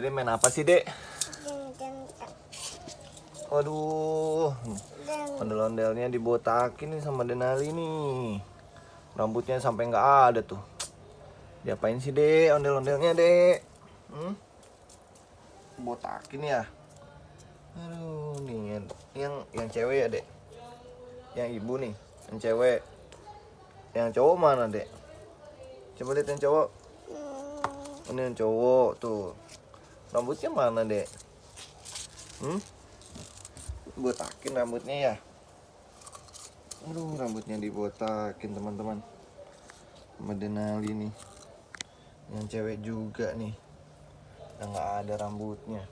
Jadi main apa sih, Dek? Waduh, ondel-ondelnya dibotakin nih sama Denali nih. Rambutnya sampai nggak ada tuh. Diapain sih, Dek, ondel-ondelnya, Dek? Botakin ya. Aduh, nih yang cewek ya, Dek. Yang ibu nih, yang cewek. Yang cowok mana, Dek? Coba lihat yang cowok. Ini yang cowok tuh. Rambutnya mana, Dek? Botakin rambutnya ya. Aduh, rambutnya dibotakin, teman-teman. Sama Denali nih. Yang cewek juga nih. Yang nggak ada rambutnya.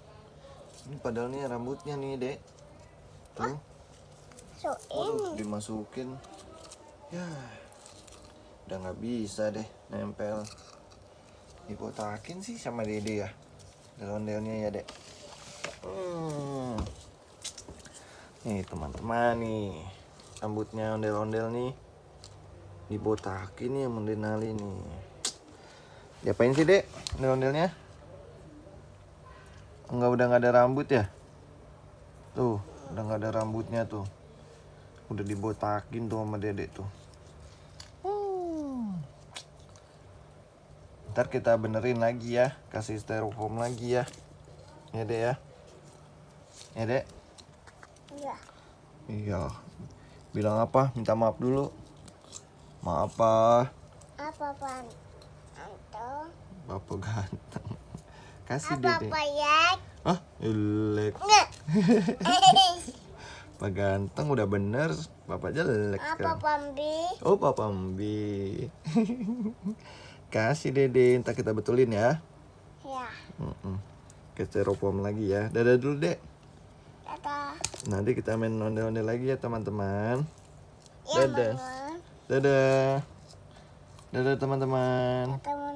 Ini padahal nih rambutnya nih, Dek. Tuh. Waduh, dimasukin. Ya. Udah nggak bisa deh nempel. Dibotakin sih sama Dede ya. Ondel-ondelnya ya, Dek. Nih teman-teman nih, rambutnya ondel-ondel nih dibotakin nih sama Denali nih. Diapain sih, Dek, ondel-ondelnya? Udah nggak ada rambut ya? Tuh, udah nggak ada rambutnya tuh. Udah dibotakin tuh sama Dede tuh. Ntar kita benerin lagi ya, kasih styrofoam lagi ya. Ya, Dek ya. Ya, Dek. Iya. Iya. Bilang apa? Minta maaf dulu. Maaf, Pak. Apa Anto? Bapak ganteng. Kasih Apa Dede. ya? Hah? Jelek. Pak ganteng udah bener. Bapak jelek Apa sekarang. Pambi? Oh, Papa Mbi. Kasih Dede, ntar kita betulin ya. Ya. Ke styrofoam lagi ya. Dadah dulu, Dek. Dadah. Nanti kita main ondel-ondel lagi ya, teman-teman. Ya, Dadah. Mama. Dadah. Dadah, teman-teman. Ketemu